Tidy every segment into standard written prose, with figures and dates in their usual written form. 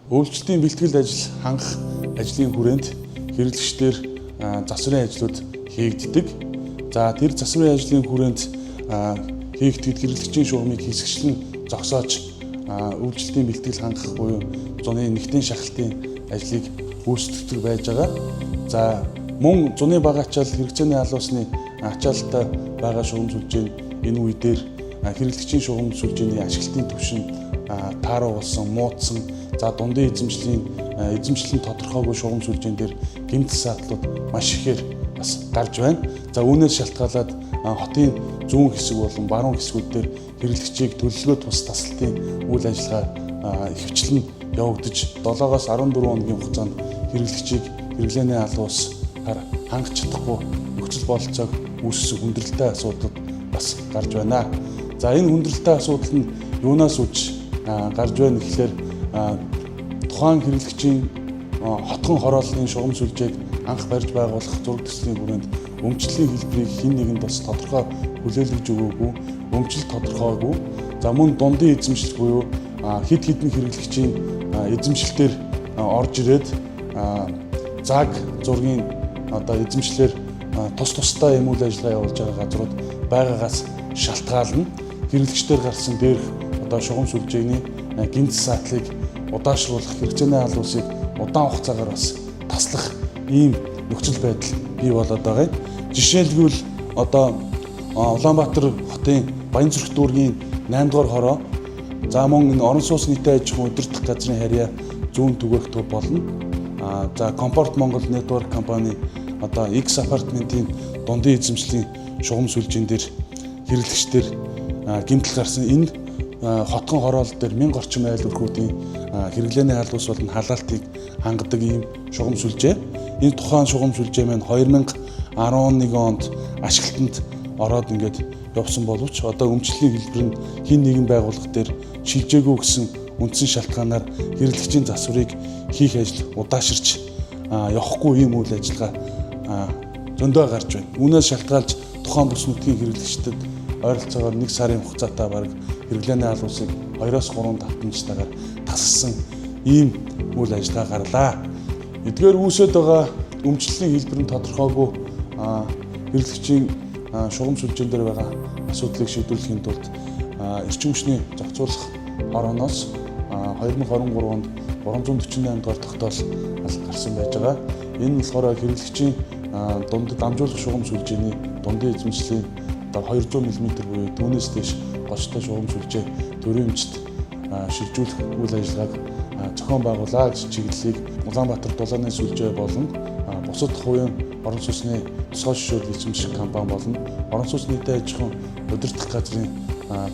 Үйлчлэлийн бэлтгэл ажил хангах ажлын хүрээнд хэрэглэгчдээр засварын ажлууд хийгддэг. За тэр засварын ажлын хүрээнд хийгддэг хэрэглэгчийн шугамыг хэсэгчлэн зогсоож үйлчлэлийн бэлтгэл хангах буюу зуны нэгтэн шахалтын ажлыг гүйцэтгэдэг байж байгаа. За мөн зуны бага ачаал хэрэгцээний алуусны ачаалттай байгаа шугам сүлжээ энэ үе дээр хэрэглэгчийн шугам сүлжээний ашиглалтын түвшин тааруу болсон, муудсан, за дундын эзэмшлэн тодорхойгүй шугам сүлжээн дээр гэмтэл саатлууд маш ихээр бас гарч байна. За үүнээс шалтгаалаад хотын зүүн хэсэг болон баруун хэсгүүд дээр хэрэглэгчийг төлөвлөгөө тус тасалтын үйл ажиллагаа ихэвчлэн явагдаж 7-оос 14 хоногийн хугацаанд хэрэглэгчийг хэрэглээний алуусаар хангах чадахгүй нөхцөл бололцоог үүсгэх хүндрэлтэй асуудал бас гарч байна. За энэ хүндрэлтэй асуудал нь юунаас үүж гарч байна гэхээр тухайн хэрэглэгчийн хотгон хорооллын шугам сүлжээг анх барьж байгуулах зураг төслийн хүрээнд өмчлөлийн хэлбэрийг хэн нэгэнд бас тодорхой хүлээлгэж өгөөгүй, өмчлөлт тодорхойгүй. За мөн дундын эзэмшил буюу хэд хэдэн хэрэглэгчийн эзэмшлэлээр орж ирээд заг зургийн эзэмшлэр тусдаа юм үйл ажиллагаа явуулж байгаа газрууд байгаагаас шалтгаална. Хэрэглэгчдэр гарсан дээрх шугам сүлжээний гэмтэл саатлыг удаашруулах, хэрэгцээний алуусыг удаан хугацаагаар бас таслах ийм нөхцөл байдал бий болоод байгаа юм. Жишээлбэл Улаанбаатар хотын Баянзүрх дүүргийн 8 дугаар хороо, за мөн энэ орон сууц нийтийн аж ахуйн удирдах газрын харьяа зүүн түгээх төв болно. За Комфорт Монгол Network компани X апартментийн дундын эзэмшлийн шугам сүлжээн дээр хэрэглэгчдэр гэмтэл гарсан энэ хотгон хороол дээр 1000 орчим айл өрхүүдийн хэрэглээний алуус болон халаалтыг хангадаг ийм шугам сүлжээ. Энэ тухайн шугам сүлжээ маань 2011 онд ашиглалтанд ороод ингээд явсан боловч өмчлөлийн хэлбэр нь хэн нэгэн байгууллага дээр шилжээгүй гэсэн үндсэн шалтгаанаар хэрэглэгчийн засварыг хийх ажил удааширч явахгүй ийм үйл ажиллагаа зөндөө гарч байна. Үүнээс шалтгаалж тухайн бүс нутгийн хэрэглэгчдэд ойролцоогоор 1 сарын хугацаатай бараг хэрэглээний алуусыг 2-оос 3 давтамжтайгаар тасалсан ийм үйл ажиллагаа гарлаа. Эдгээр үүсэт байгаа өмчлөлийн хэлбэр нь тодорхойгүй хэрэглэгчийн шугам сүлжээн дээр байгаа асуудлыг шийдвэрлэхийн тулд эрчим хүчний зохицуулах хорооноос 2023 онд 348 дугаар тогтоол гарсан байж байгаа. Энэ болохоор хэрэглэгчийн дундад дамжуулах шугам сүлжээний дундын эзэмшлийн 200 мм буюу түүнээс дээш гочтой шугам сүлжээ төрийн өмчт шилжүүлэх үйл ажиллагааг зохион байгуулаа гэж чиглэлийг Улаанбаатар дулааны сүлжээ болон бусад хувийн орон сууцны тусгай шишүүл эзэмших компани болон орон сууц нийтийн аж ахуйн удирдах газрын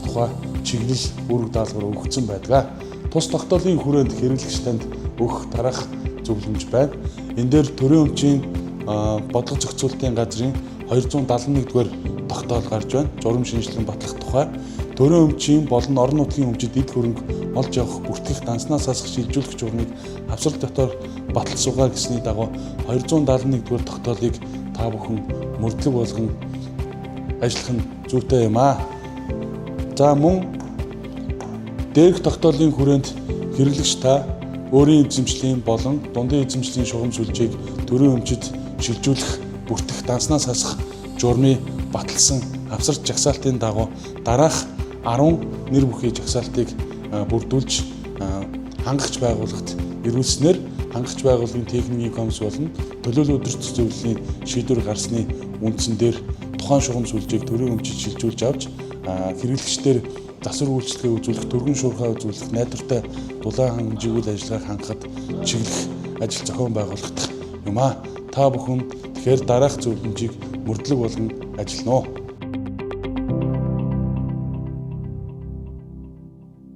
тухай чиглэл үүрэг даалгавар өгсөн байдаг. Тус тогтоолын хүрээнд хэрэглэгч танд өгөх дараах зөвлөмж байна. Энэ дээр төрийн өмчийн бодлого зохицуулалтын газрын 271-р тогтоол гарч байна. Журам шинжилгээ батлах тухай төрийн өмчийн болон орон нутгийн өмчид эд хөрөнгө олж явах бүртгэх данснаас хасах шилжүүлэх журмыг авсрал дотор баталсуугаа гэсний дагуу 271-р тогтоолыг та бүхэн мөрдлөг болгон ажиллах нь зүйтэй юм аа. За мөн дээрх тогтоолын хүрээнд хэрэглэгч та өөрийн эзэмшлийн болон дундын эзэмшлийн шугам сүлжээг төрийн өмчид шилжүүлэх бүртгэх данснаас хасах журмыг баталсан авсарч жагсаалтын дагуу дараах 10 нэр бүхий жагсаалтыг бүрдүүлж хангагч байгууллагт ирүүлснээр хангагч байгууллагын техникийн комисс болон төлөөлөл удирдах зөвлөлийн шийдвэр гарсны үндсэн дээр тухайн шугам сүлжээг төрийн өмчид шилжүүлж авч хэрэглэгчдэр засвар үйлчлэгээ үзүүлэх, төргөн шуурхай үзүүлэх, найдвартай дулаан хангамжийн үйл ажиллагааг хангахад чиглэх ажил зохион байгуулагдах юм аа. Та бүхэн тэгэхээр дараах зөвлөмжийг мөрдлөг болгон ажиллана уу.